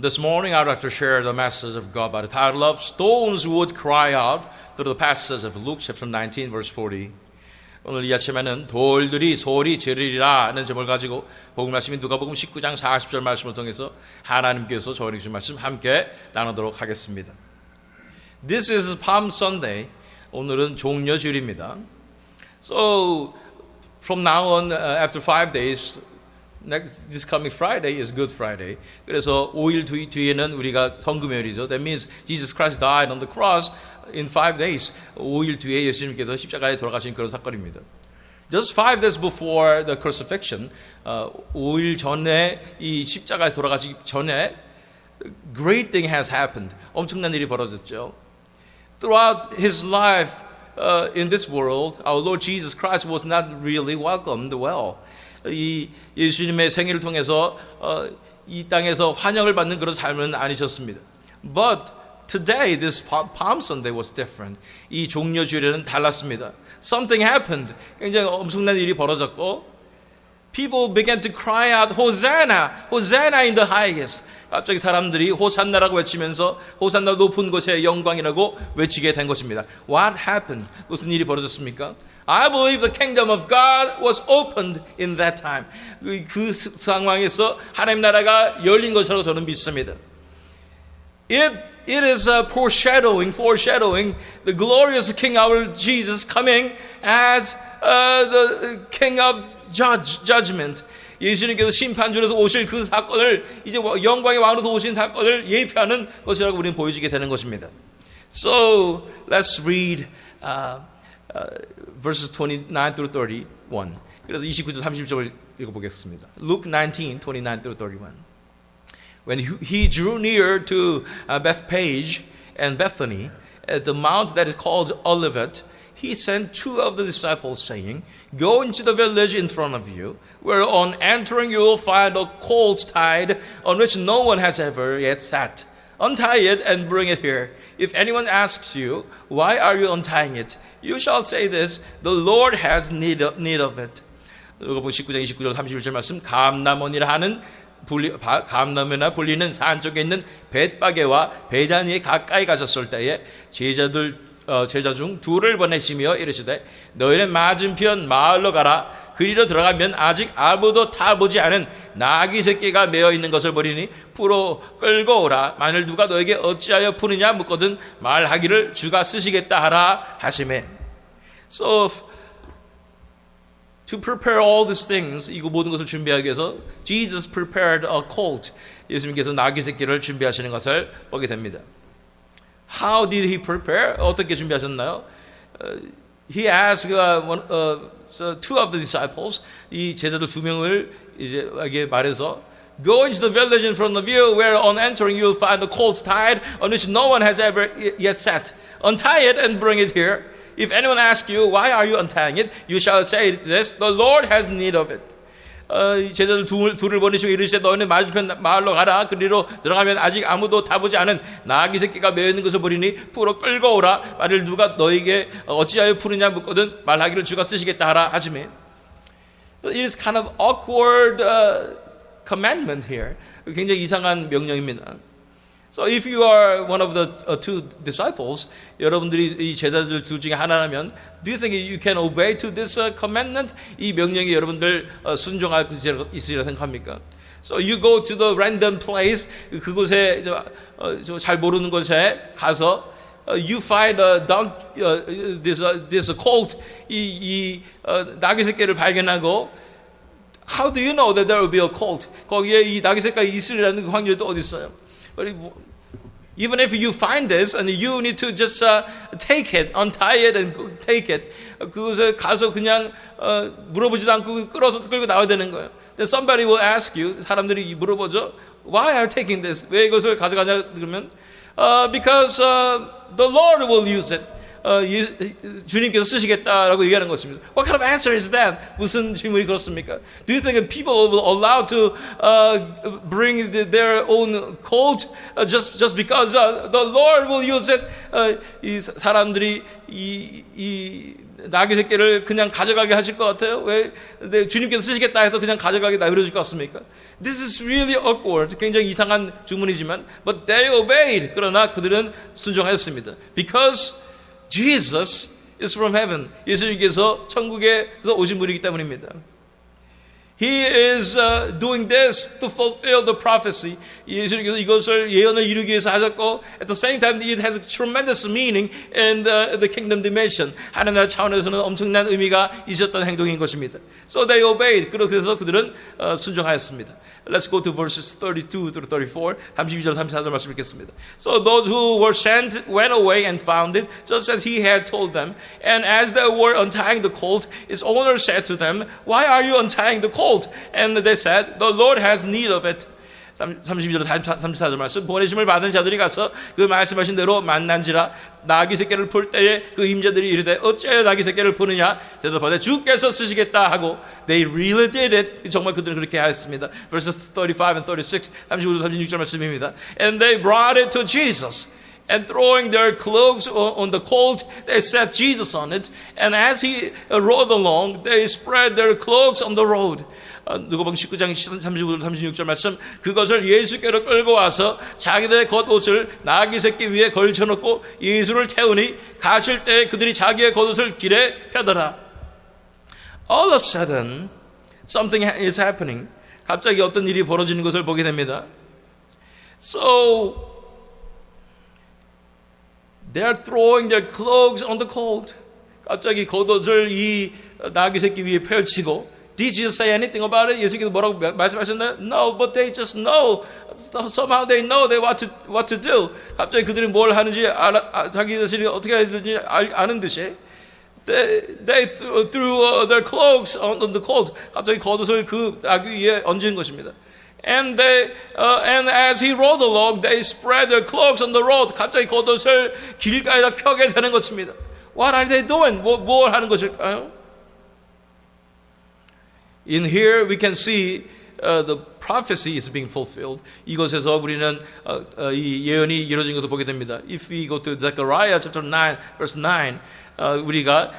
This morning I'd like to share the message of God by the title of Stones Would Cry Out through the passage of Luke chapter 19 verse 40. 오늘 이 아침에는 돌들이 소리 지르리라 하는 제목을 가지고 복음 말씀인 누가복음 19장 40절 말씀을 통해서 하나님께서 저에게 주신 말씀 함께 나누도록 하겠습니다. This is Palm Sunday. 오늘은 종려주일입니다. So from now on, after 5 days, this coming Friday is Good Friday. 그래서 5일 뒤에는 우리가 성금요일이죠. That means Jesus Christ died on the cross in 5 days. 5일 뒤에 예수님께서 십자가에 돌아가신 그런 사건입니다. Just 5 days before the crucifixion, 5일 전에 이 십자가에 돌아가시기 전에 great thing has happened. 엄청난 일이 벌어졌죠. Throughout his life in this world, our Lord Jesus Christ was not really welcomed well. 이 예수님의 생애를 통해서 이 땅에서 환영을 받는 그런 삶은 아니셨습니다. But today, this Palm Sunday was different. 이 종려주일에는 달랐습니다. Something happened. 굉장히 엄청난 일이 벌어졌고, people began to cry out, Hosanna, Hosanna in the highest. 갑자기 사람들이 호산나라고 외치면서 호산나 높은 곳에 영광이라고 외치게 된 것입니다. What happened? 무슨 일이 벌어졌습니까? I believe the kingdom of God was opened in that time. 그 상황에서 하나님 나라가 열린 것이라고 저는 믿습니다. It is foreshadowing the glorious King our Jesus coming as the King of judgment. 예수님께서 심판주로서 오실 그 사건을 이제 영광의 왕으로서 오신 사건을 예표하는 것이라고 우리는 보여지게 되는 것입니다. So let's read verses 29 through 31. 그래서 29절 30절을 읽어보겠습니다. Luke 19, 29 through 31. When he drew near to Bethphage and Bethany, at the mount that is called Olivet, he sent 2 of the disciples, saying, Go into the village in front of you, where on entering you will find a colt tied, on which no one has ever yet sat. Untie it and bring it here. If anyone asks you, Why are you untying it? You shall say this, The Lord has need of it. 누가복음 19장 29절 31절 말씀, 감람원이라 하는 감람이나 불리는 산 쪽에 있는 벳바게와 베다니에 가까이 가셨을 때에 제자 중 2를 보내시며 이르시되 너희는 맞은편 마을로 가라. 그리로 들어가면 아직 아무도 타보지 않은 나귀 새끼가 메어 있는 것을 보리니 풀어 끌고 오라. 만일 누가 너에게 어찌하여 푸느냐 묻거든 말하기를 주가 쓰시겠다 하라 하시매. So to prepare all these things, 이거 모든 것을 준비하기 위해서 Jesus prepared a colt. 예수님께서 나귀 새끼를 준비하시는 것을 보게 됩니다. How did he prepare? 어떻게 준비하셨나요? He asked 2 of the disciples, 이 제자들 2명을 이제 말해서 Go into the village in front of you, where on entering you will find a colt tied, on which no one has ever yet sat. Untie it and bring it here. If anyone asks you, why are you untying it? You shall say this, the Lord has need of it. 제자들 2를 보내시고 이르시되 너희는 맞은편 마을로 가라. 그리로 들어가면 아직 아무도 타보지 않은 나귀 새끼가 메어 있는 것을 보리니 풀어 끌고 오라. 만일 누가 너에게 어찌하여 푸느냐 묻거든 말하기를 주가 쓰시겠다 하라 하시매. So it is kind of awkward commandment here. 굉장히 이상한 명령입니다. So if you are one of the 2 disciples, 여러분들이 이 제자들 2 중에 하나라면, do you think you can obey to this commandment? 이 명령에 여러분들 순종할 수 있으리라 생각합니까? So you go to the random place, 그곳에 잘 모르는 곳에 가서 you find this colt, 이 나귀 새끼를 발견하고, how do you know that there will be a colt? 거기에 이 나귀 새끼가 있으리라는 확률이 또 어디 있어요? Even if you find this and you need to just take it, untie it and take it, 그것에 가서 그냥 물어보지도 않고 끌고 나와야 되는 거예요. Then somebody will ask you, 사람들이 물어보죠. Why are you taking this? 왜 이것을 가져가냐 그러면 because the Lord will use it. 주님께서 쓰시겠다라고 얘기하는 것입니다. What kind of answer is that? 무슨 질문이 그렇습니까? Do you think people will allow to bring their own colt just because the Lord will use it? 이 사람들이 이 나귀 새끼를 그냥 가져가게 하실 것 같아요? 왜 주님께서 쓰시겠다 해서 그냥 가져가게 내버려 줄 것 같습니까? This is really awkward. 굉장히 이상한 주문이지만 but they obeyed. 그러나 그들은 순종하였습니다. Because Jesus is from heaven. 예수님께서 천국에서 오신 분이기 때문입니다. He is doing this to fulfill the prophecy. 예수님께서 이것을 예언을 이루기 위해서 하셨고, at the same time, it has a tremendous meaning in the kingdom dimension. 하나님 나라 차원에서는 엄청난 의미가 있었던 행동인 것입니다. So they obeyed. 그래서 그들은 순종하였습니다. Let's go to verses 32 through 34. 32절 34절 말씀 읽겠습니다. So those who were sent went away and found it, just as he had told them. And as they were untying the colt, its owner said to them, Why are you untying the colt? And they said, The Lord has need of it. 32절 34절 말씀. 보내심을 받은 자들이 가서 그 말씀하신 대로 만난지라 나귀 새끼를 풀 때에 그 임자들이 이르되 어째 나귀 새끼를 푸느냐 대답하되 주께서 쓰시겠다 하고 they really did it. 정말 그들은 그렇게 하였습니다. Verses 35 and 36 35절 36절 말씀입니다. And they brought it to Jesus. And throwing their cloaks on the colt, they set Jesus on it. And as he rode along, they spread their cloaks on the road. 누가복음 19장 35절 36절 말씀. 그것을 예수께로 끌고 와서 자기들의 겉옷을 나귀 새끼 위에 걸쳐놓고 예수를 태우니 가실 때 그들이 자기의 겉옷을 길에 펴더라. All of a sudden, something is happening. 갑자기 어떤 일이 벌어지는 것을 보게 됩니다. So they are throwing their cloaks on the colt. 갑자기 겉옷을 이 나귀 새끼 위에 펼치고 Did Jesus say anything about it? 예수님께서 뭐라고 말씀하셨나요? No, but they just know. Somehow they know what to do. 갑자기 그들이 뭘 하는지 자기 자신이 어떻게 해야 되는지 아는 듯이 they threw their cloaks on the colt. 갑자기 겉옷을 그 나귀 위에 얹은 것입니다. And as he rode along, they spread their cloaks on the road. 갑자기 겉옷을 길가에다 펴게 되는 것입니다. What are they doing? 뭘 하는 것일까요? In here we can see the prophecy is being fulfilled. 이곳에서 우리는 이 예언이 이루어진 것을 보게 됩니다. If we go to Zechariah chapter 9, verse 9, 우리가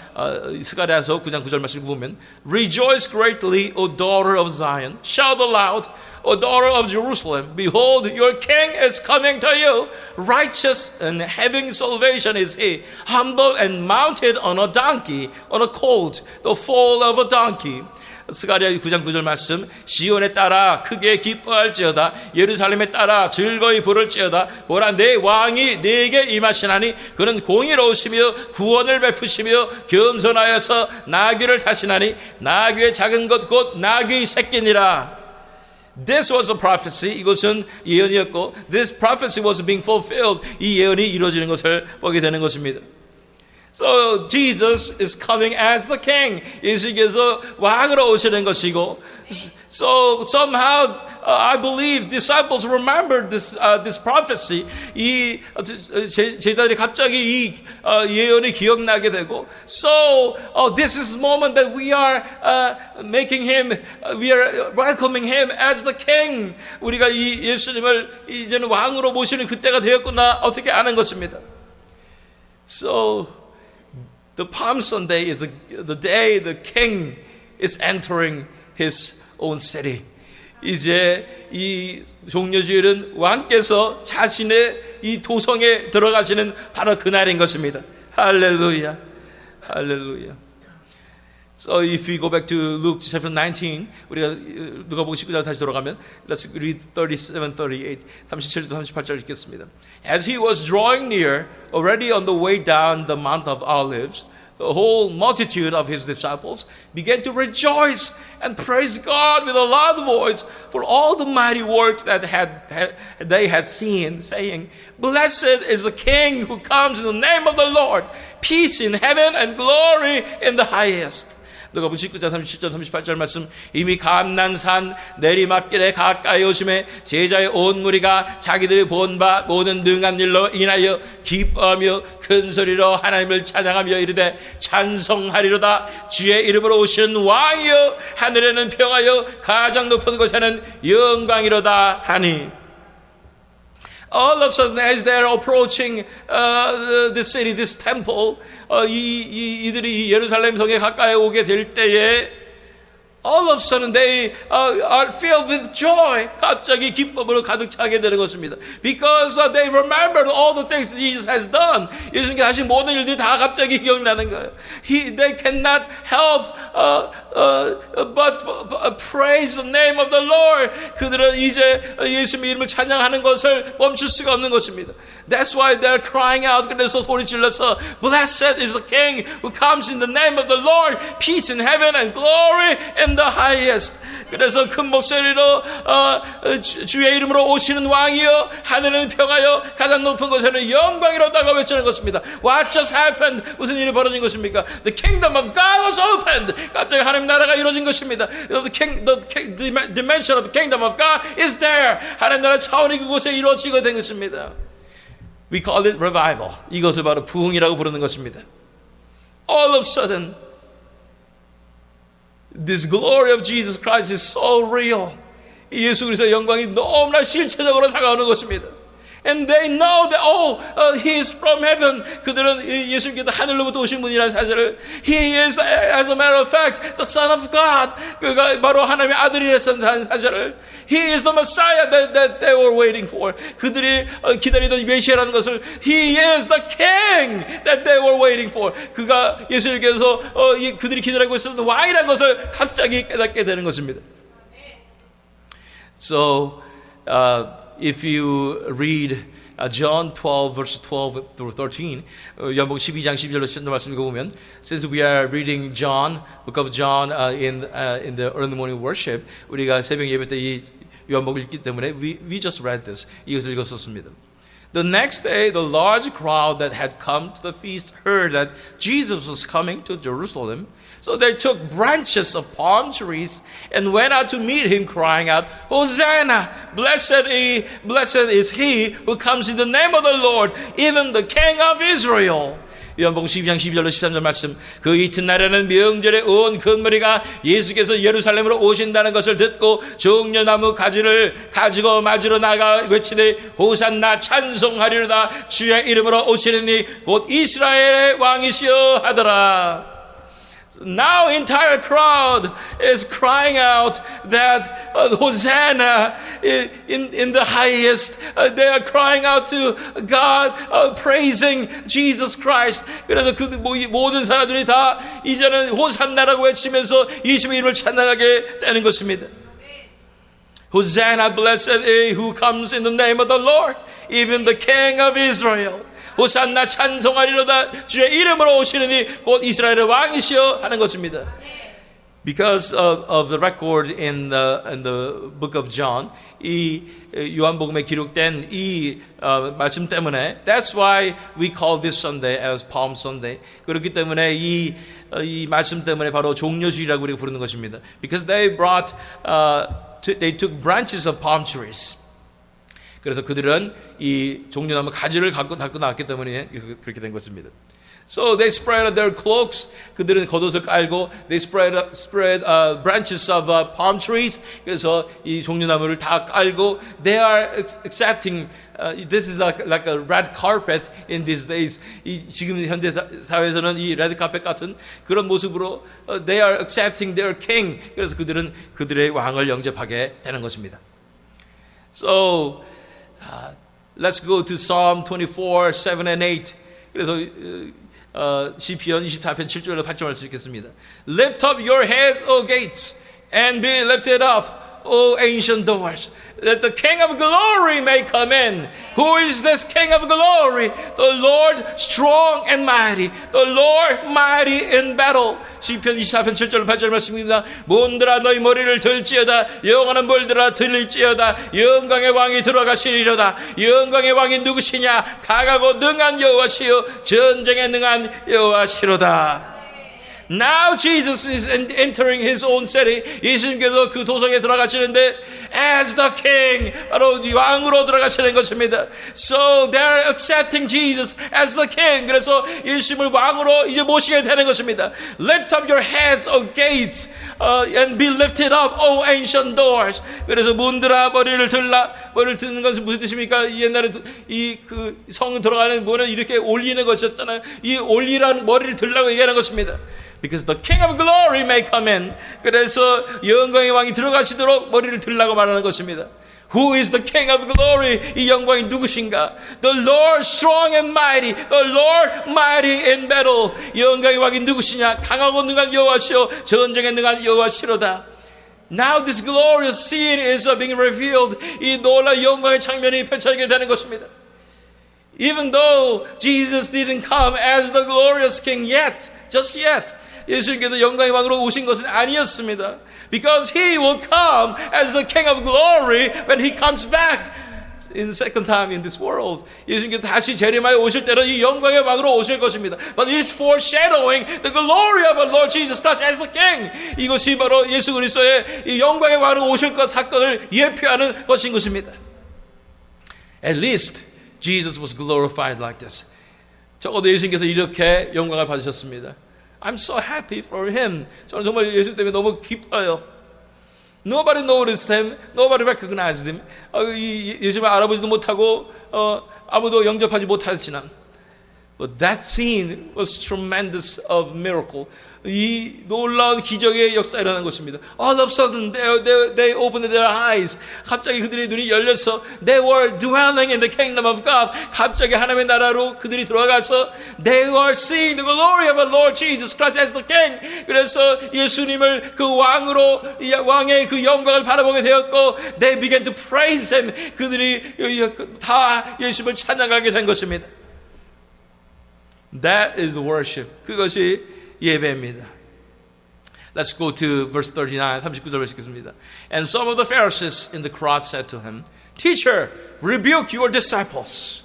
스가랴서 9장 9절 말씀 보면 Rejoice greatly, O daughter of Zion. Shout aloud, O daughter of Jerusalem. Behold, your king is coming to you. Righteous and having salvation is he. Humble and mounted on a donkey, on a colt, the foal of a donkey. 스가랴 9장 9절 말씀. 시온에 따라 크게 기뻐할지어다. 예루살렘에 따라 즐거이 부를지어다. 보라 내 왕이 내게 임하시나니 그는 공의로우시며 구원을 베푸시며 겸손하여서 나귀를 타시나니 나귀의 작은 것 곧 나귀 새끼니라. This was a prophecy. 이것은 예언이었고 this prophecy was being fulfilled. 이 예언이 이루어지는 것을 보게 되는 것입니다. So Jesus is coming as the king. 예수께서 왕으로 오시는 것이고, so somehow I believe disciples remembered this prophecy. 이 제자들이 갑자기 이 예언이 기억나게 되고, so this is the moment that we are making him, we are welcoming him as the king. 우리가 이 예수님을 이제는 왕으로 모시는 그때가 되었구나 어떻게 아는 것입니다. So the Palm Sunday is the day the king is entering his own city. 이제 이 종려주일은 왕께서 자신의 이 도성에 들어가시는 바로 그날인 것입니다. 할렐루야, 할렐루야. So if we go back to Luke chapter 19, 우리가 누가복음 19장 다시 돌아가면 let's read 37, 38, 37도 38절 읽겠습니다. As he was drawing near, already on the way down the Mount of Olives, the whole multitude of his disciples began to rejoice and praise God with a loud voice for all the mighty works that they had seen, saying, Blessed is the King who comes in the name of the Lord, peace in heaven and glory in the highest. 누가복음 19장 37절 38절 말씀, 이미 감난산 내리막길에 가까이 오심에 제자의 온 무리가 자기들이 본 바 모든 능한 일로 인하여 기뻐하며 큰 소리로 하나님을 찬양하며 이르되 찬송하리로다. 주의 이름으로 오시는 왕이여 하늘에는 평하여 가장 높은 곳에는 영광이로다 하니. All of a sudden, as they are approaching the city, this temple, 이들이 이 예루살렘 성에 가까이 오게 될 때에 all of a sudden they are filled with joy. 갑자기 기쁨으로 가득 차게 되는 것입니다. Because they remembered all the things Jesus has done. 예수님께서 하신 모든 일들이 다 갑자기 기억나는 거예요. They cannot help but praise the name of the Lord. 그들은 이제 예수님의 이름을 찬양하는 것을 멈출 수가 없는 것입니다. That's why they're crying out. 그래서 소리 질러서 Blessed is the King who comes in the name of the Lord. Peace in heaven and glory in the highest. 그래서 큰 목소리로 주의 이름으로 오시는 왕이여 하늘에는 평하여 가장 높은 곳에는 영광이로다가 외치는 것입니다. What just happened? 무슨 일이 벌어진 것입니까? The kingdom of God was opened. 갑자기 하나님 나라가 이루어진 것입니다. The dimension of the kingdom of God is there. 하나님 나라 차원이 그곳에 이루어지게 된 것입니다. We call it revival. 이것을 바로 부흥이라고 부르는 것입니다. All of a sudden, this glory of Jesus Christ is so real. 예수 그리스도의 영광이 너무나 실체적으로 다가오는 것입니다. And they know that he is from heaven. 그들은 예수님께서 하늘로부터 오신 분이라는 사실을, he is as a matter of fact the Son of God. 그가 바로 하나님의 아들이라는 사실을, he is the Messiah that they were waiting for. 그들이 기다리던 메시아라는 것을, he is the King that they were waiting for. 그가 예수님께서 그들이 기다리고 있었던 왕이라는 것을 갑자기 깨닫게 되는 것입니다. So if you read John 12 verse 12 through 13, 요한복음 12장 12절로 13절 말씀 읽어보면, since we are reading John, book of John in the early morning worship, 우리가 새벽 예배 때 이 요한복음을 읽기 때문에 we just read this. 이것을 읽었었습니다. The next day, the large crowd that had come to the feast heard that Jesus was coming to Jerusalem. So they took branches of palm trees and went out to meet him, crying out, Hosanna! Blessed is he who comes in the name of the Lord, even the King of Israel. 요한복음 12장 12절로 13절 말씀, 그 이튿날에는 명절에 온 큰 무리가 예수께서 예루살렘으로 오신다는 것을 듣고 종려나무 가지를 가지고 맞으러 나가 외치되 호산나 찬송하리로다. 주의 이름으로 오시리니 곧 이스라엘의 왕이시여 하더라. Now entire crowd is crying out that Hosanna in the highest. They are crying out to God, praising Jesus Christ. 그래서 그 모든 사람들이 다 이제는 호산나라고 외치면서 예수의 이름을 찬양하게 되는 것입니다. Hosanna, blessed is who comes in the name of the Lord, even the King of Israel. 호산나 찬송하리로다. 주의 이름으로 오시느니 곧 이스라엘의 왕이시여 하는 것입니다. Because of the record in the book of John, 이 요한복음에 기록된 이 말씀 때문에, that's why we call this Sunday as Palm Sunday. 그렇기 때문에 이 말씀 때문에 바로 종려주일이라고 우리가 부르는 것입니다. Because they took branches of palm trees. 그래서 그들은 이 종려나무 가지를 갖고 나왔기 때문에 그렇게 된 것입니다. So they spread their cloaks. 그들은 겉옷을 깔고 they spread branches of palm trees. 그래서 이 종려나무를 다 깔고 they are accepting. This is like a red carpet in these days. 지금 현대 사회에서는 이 레드 카펫 같은 그런 모습으로 they are accepting their king. 그래서 그들은 그들의 왕을 영접하게 되는 것입니다. So let's go to Psalm 24, 7 and 8. 그래서 시편 24편 7절로 8절 말씀 읽겠습니다. Lift up your heads, O gates, and be lifted up, O ancient doors, that the King of glory may come in. Who is this King of glory? The Lord strong and mighty, the Lord mighty in battle. 시편 24편 7절 8절 말씀입니다. 문들아 너희 머리를 들지어다, 영원한 볼들아 들릴지어다. 영광의 왕이 들어가시리로다. 영광의 왕이 누구시냐? 강하고 능한 여호와시요 전쟁에 능한 여호와시로다. Now Jesus is entering his own city. 예수님께서 그 도성에 들어가시는데 as the king, 바로 왕으로 들어가시는 것입니다. So they're accepting Jesus as the king. 그래서 예수님을 왕으로 이제 모시게 되는 것입니다. Lift up your heads, O gates, and be lifted up, O ancient doors. 그래서 문들아 머리를 들라. 머리를 드는 것은 무슨 뜻입니까? 옛날에 이 그 성 들어가는 문을 이렇게 올리는 것이었잖아요. 이 올리라는 머리를 들라고 얘기하는 것입니다. Because the King of Glory may come in. 그래서 영광의 왕이 들어가시도록 머리를 들라고 말하는 것입니다. Who is the King of Glory? 이 영광이 누구신가? The Lord strong and mighty. The Lord mighty in battle. 영광의 왕이 누구시냐? 강하고 능한 여호와시오. 전쟁에 능한 여호와시로다. Now this glorious scene is being revealed. 이 놀라운 영광의 장면이 펼쳐지게 되는 것입니다. Even though Jesus didn't come as the glorious king yet, just yet. 예수님께서 영광의 왕으로 오신 것은 아니었습니다. Because he will come as the king of glory when he comes back in the second time in this world. 예수님께서 다시 재림하여 오실 때는 이 영광의 왕으로 오실 것입니다. But it's foreshadowing the glory of our Lord Jesus Christ as the king. 이것이 바로 예수 그리스도의 이 영광의 왕으로 오실 것 사건을 예표하는 것인 것입니다. At least Jesus was glorified like this. 적어도 예수님께서 이렇게 영광을 받으셨습니다. I'm so happy for him. 저는 정말 예수 때문에 너무 기뻐요. Nobody noticed him. Nobody recognized him. 예수님을 알아보지도 못하고 아무도 영접하지 못하지만 But that scene was tremendous of miracle. 이 놀라운 기적의 역사가 일어나는 것입니다. All of a sudden they opened their eyes. 갑자기 그들의 눈이 열려서 they were dwelling in the kingdom of God. 갑자기 하나님의 나라로 그들이 들어가서 they were seeing the glory of our Lord Jesus Christ as the King. 그래서 예수님을 그 왕으로 왕의 그 영광을 바라보게 되었고 they began to praise him. 그들이 다 예수님을 찬양하게 된 것입니다. That is worship. 그것이 예배입니다. Let's go to verse 39, 39절 읽겠습니다. And some of the Pharisees in the crowd said to him, Teacher, rebuke your disciples.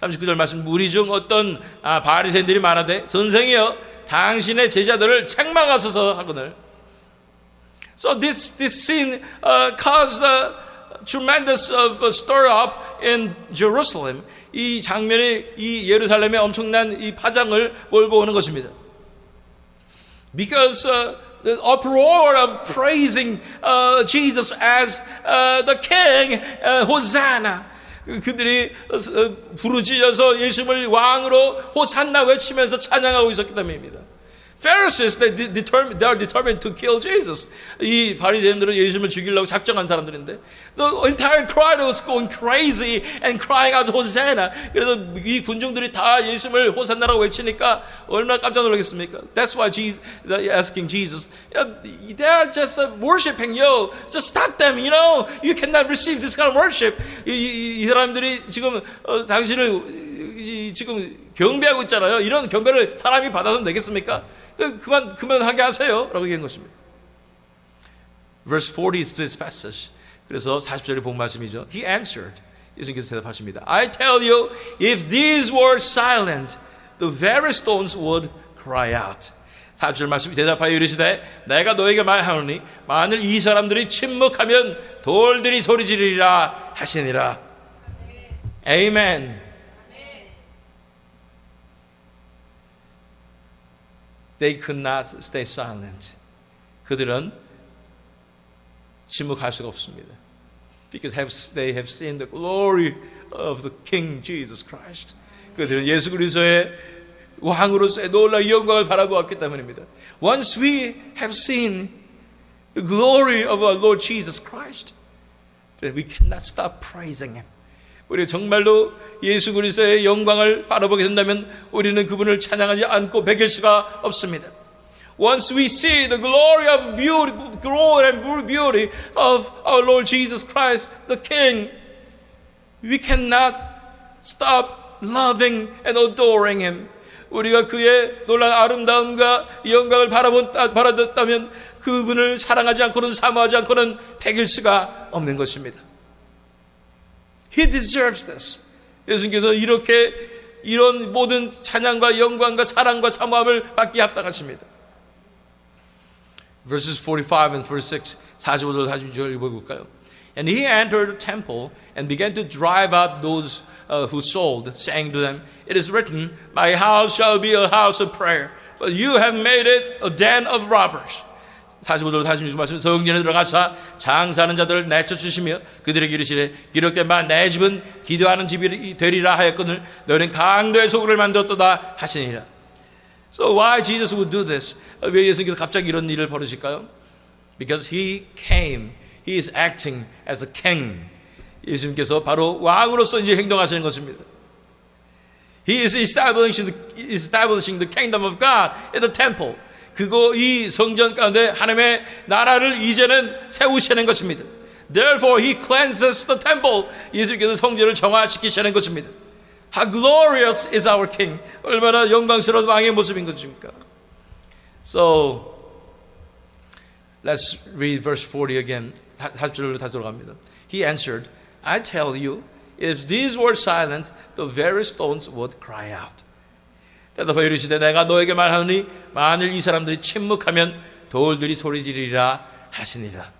39절 말씀, 무리 중 어떤 바리새인들이 말하되 선생이여 당신의 제자들을 책망하소서 하거늘. So this scene caused a tremendous stir up in Jerusalem. 이 장면이 이 예루살렘에 엄청난 이 파장을 몰고 오는 것입니다. Because the uproar of praising Jesus as the King, Hosanna. 그들이 부르짖어서 예수님을 왕으로 호산나 외치면서 찬양하고 있었기 때문입니다. Pharisees, they are determined to kill Jesus. 이 바리새인들은 예수님을 죽이려고 작정한 사람들인데, the entire crowd was going crazy and crying out Hosanna. 그래서 이 군중들이 다 예수님을 호산나라고 외치니까 얼마나 깜짝 놀라겠습니까? That's why they're asking Jesus. They are just worshiping you. Just stop them. You know, you cannot receive this kind of worship. 이 사람들이 지금 당신을 지금 경배하고 있잖아요. 이런 경배를 사람이 받아서 되겠습니까? 그만하게 하세요. 라고 얘기한 것입니다. Verse 40 is this passage. 그래서 40절에 본 말씀이죠. He answered. 예수님께서 대답하십니다. I tell you, if these were silent, the very stones would cry out. 40절 말씀이 대답하여 이르시되 내가 너에게 말하노니 만일 이 사람들이 침묵하면 돌들이 소리 지르리라 하시니라. Amen. They could not stay silent. 그들은 침묵할 수가 없습니다. Because they have seen the glory of the King Jesus Christ. 그들은 예수 그리스도의 왕으로서의 놀라운 영광을 바라보았기 때문입니다. Once we have seen the glory of our Lord Jesus Christ, then we cannot stop praising Him. 우리 정말로 예수 그리스도의 영광을 바라보게 된다면 우리는 그분을 찬양하지 않고 배길 수가 없습니다. Once we see the glory of beauty, glory and beauty of our Lord Jesus Christ, the King, we cannot stop loving and adoring Him. 우리가 그의 놀라운 아름다움과 영광을 바라봤다면 그분을 사랑하지 않고는 사모하지 않고는 배길 수가 없는 것입니다. He deserves this. 예수님께서 이런 모든 찬양과 영광과 사랑과 사모함을 받기에 합당하십니다. Verses 45 and 46, 45절 46절 읽어볼까요? And he entered the temple and began to drive out those who sold, saying to them, It is written, My house shall be a house of prayer, but you have made it a den of robbers. 45절 46절 말씀, 성전에 들어가사 장사하는 자들을 내쫓으시며 그들에게 이르시되 기록된 바 내 집은 기도하는 집이 되리라 하였거늘 너희는 강도의 소굴을 만들었도다 하시니라. So why Jesus would do this? 왜 예수님께서 갑자기 이런 일을 벌이실까요? Because he came, he is acting as a king. 예수님께서 바로 왕으로서 이제 행동하시는 것입니다. He is establishing the kingdom of God in the temple. 이 성전 가운데 하나님의 나라를 이제는 세우시는 것입니다. Therefore he cleanses the temple. 예수님께서 성전을 정화시키시는 것입니다. How glorious is our king. 얼마나 영광스러운 왕의 모습인 것입니까? So let's read verse 40 again. 40절로 다시 돌아갑니다. He answered, I tell you, if these were silent, the very stones would cry out. 대답하여 이르시되 내가 너에게 말하노니 만일 이 사람들이 침묵하면 돌들이 소리지르리라 하시니라.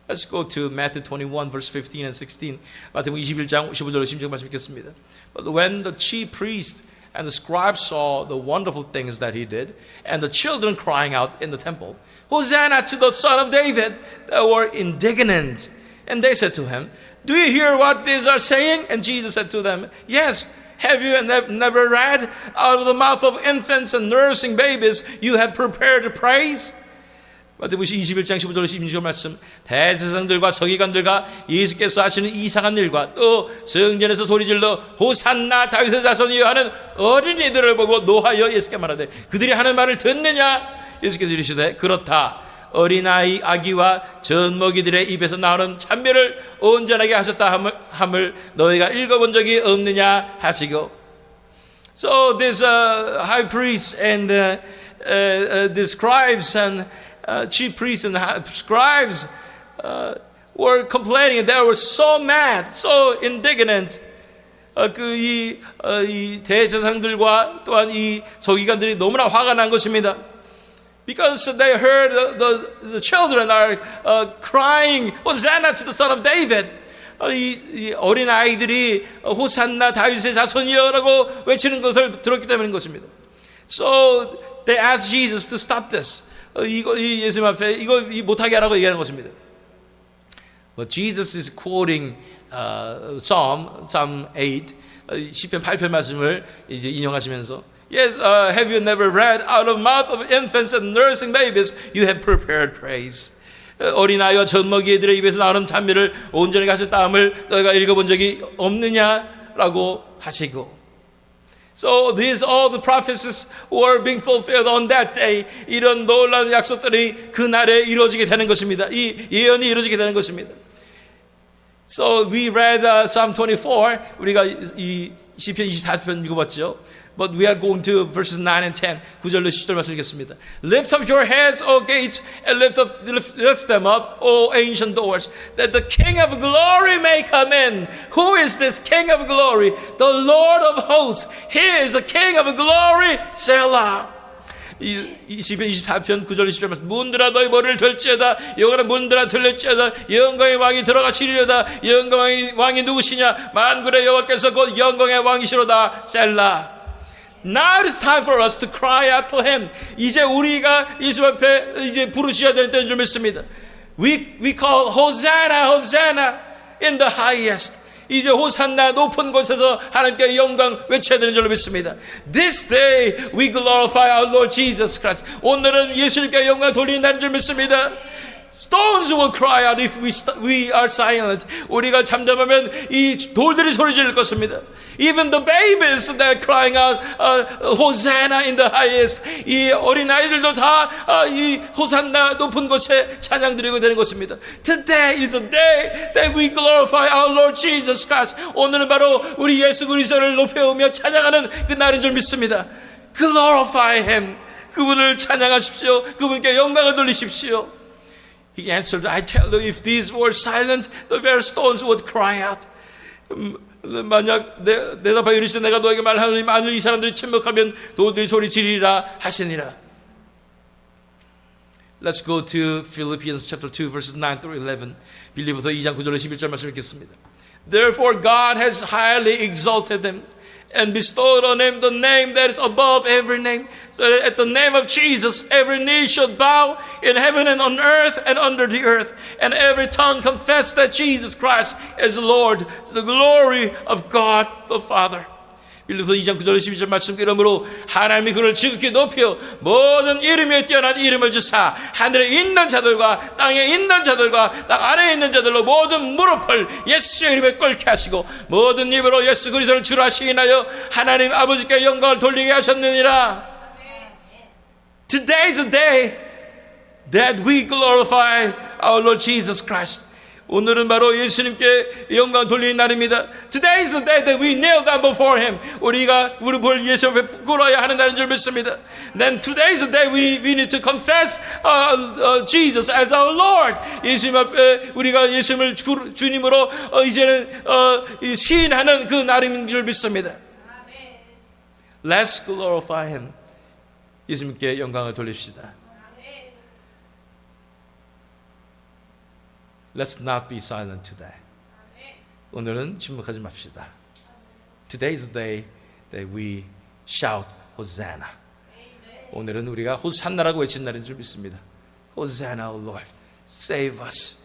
Let's go to Matthew 21 verse 15 and 16. 마태복음 21장 15절로 16절 말씀 읽겠습니다. But when the chief priests and the scribes saw the wonderful things that he did, and the children crying out in the temple, Hosanna to the Son of David, they were indignant. And they said to him, Do you hear what these are saying? And Jesus said to them, Yes. Have you never read, out of the mouth of infants and nursing babies you have prepared praise? 마태복음 21장 15절 16절 말씀. 대제사장들과 서기관들과 예수께서 하시는 이상한 일과 또 성전에서 소리질러 호산나 다윗의 자손이여 하는 어린이들을 보고 노하여 예수께 말하되 그들이 하는 말을 듣느냐? 예수께서 이르시되 그렇다. 어린아이 아기와 젖먹이들의 입에서 나오는 찬미를 온전하게 하셨다 함을 너희가 읽어본 적이 없느냐 하시고. So this high priests and the scribes and chief priests and scribes were complaining. They were so mad, so indignant. 이 대제사장들과 또한 이 서기관들이 너무나 화가 난 것입니다. Because they heard the children are crying, Hosanna to the Son of David. 이 어린 아이들이 호산나 다윗의 자손이여라고 외치는 것을 들었기 때문인 것입니다. So they asked Jesus to stop this. 이 예수님 앞에 이거 못하게 하라고 얘기하는 것입니다. But Jesus is quoting Psalm 8, 시편 8편 말씀을 이제 인용하시면서 Yes, have you never read, out of the mouth of infants and nursing babies you have prepared praise. 어린아이와 젖먹이들의 입에서 나오는 찬미를 온전히 하셨다 함을 너희가 읽어본 적이 없느냐라고 하시고. So these all the prophecies were being fulfilled on that day. 이런 놀라운 약속들이 그날에 이루어지게 되는 것입니다. 이 예언이 이루어지게 되는 것입니다. So we read Psalm 24. 우리가 이 시편 24편 읽어봤죠. But we are going to verses 9 and 10. 9절로 10절 말씀 읽겠습니다. Lift up your heads, O gates, and lift them up, O ancient doors, that the King of glory may come in. Who is this King of glory? The Lord of hosts. He is the King of glory. Selah. 이 시편 24편 9절 10절 말씀. 문들아 너희 머리를 들지어다. 여호와는 문들아 들릴지어다. 영광의 왕이 들어가시리로다. 영광의 왕이 누구시냐? 만군의 여호와께서 곧 영광의 왕이시로다. 셀라. Now it is time for us to cry out to Him. 이제 우리가 예수 앞에 이제 부르셔야 되는 때인 줄 믿습니다. We call Hosanna, Hosanna in the highest. 이제 호산나 높은 곳에서 하나님께 영광 외쳐야 되는 줄로 믿습니다. This day we glorify our Lord Jesus Christ. 오늘은 예수님께 영광 돌리는 줄 믿습니다. Stones will cry out if we are silent. 우리가 잠잠하면 이 돌들이 소리 지를 것입니다. Even the babies that are crying out, Hosanna in the highest. 이 어린 아이들도 다 이 호산나 높은 곳에 찬양 드리고 되는 것입니다. Today is a day that we glorify our Lord Jesus Christ. 오늘은 바로 우리 예수 그리스도를 높여오며 찬양하는 그 날인 줄 믿습니다. Glorify Him. 그분을 찬양하십시오. 그분께 영광을 돌리십시오. He answered, I tell you, if these were silent, the very stones would cry out. 만약 대답하여 이르시되 내가 너에게 말하노니 만일 이 사람들이 침묵하면 돌들이 소리 지르리라 하시니라. Let's go to Philippians chapter 2 verses 9 through 11. 빌립보서 2장 9절로 11절 말씀 읽겠습니다. Therefore God has highly exalted him and bestowed on him the name that is above every name, so that at the name of Jesus every knee should bow in heaven and on earth and under the earth, and every tongue confess that Jesus Christ is Lord, to the glory of God the Father. 빌립보서 2장 9절 12절 말씀 이름으로 하나님이 그를 지극히 높여 모든 이름에 뛰어난 이름을 주사 하늘에 있는 자들과 땅에 있는 자들과 땅 아래에 있는 자들로 모든 무릎을 예수의 이름에 꿇게 하시고 모든 입으로 예수 그리스도를 주라 시인하여 하나님 아버지께 영광을 돌리게 하셨느니라. Today is the day that we glorify our Lord Jesus Christ. 오늘은 바로 예수님께 영광 돌리는 날입니다. Today is the day that we kneel down before Him. 우리가 무릎을 예수 앞에 꿇어야 하는 날인 줄 믿습니다. Then today is the day we need to confess Jesus as our Lord. 예수님 앞에 우리가 예수님을 주님으로 이제는 시인하는 그 날인 줄 믿습니다. Let's glorify Him. 예수님께 영광을 돌립시다. Let's not be silent today. 오늘은 침묵하지 맙시다. Today is the day that we shout Hosanna. 오늘은 우리가 호산나라고 외친 날인 줄 믿습니다. Hosanna, O Lord, save us.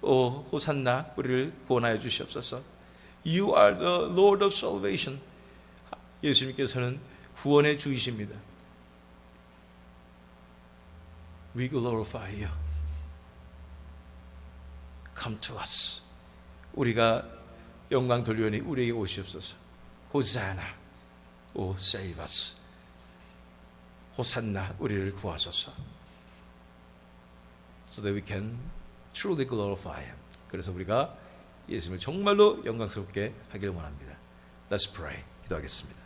오 호산나, 우리를 구원하여 주시옵소서. You are the Lord of salvation. 예수님께서는 구원의 주이십니다. We glorify you. Come to us. 우리가 영광 돌려니 우리에게 오시옵소서. Hosanna, O save us. 호산나, 우리를 구하소서. So that we can truly glorify Him. 그래서 우리가 예수님을 정말로 영광스럽게 하기를 원합니다. Let's pray. 기도하겠습니다.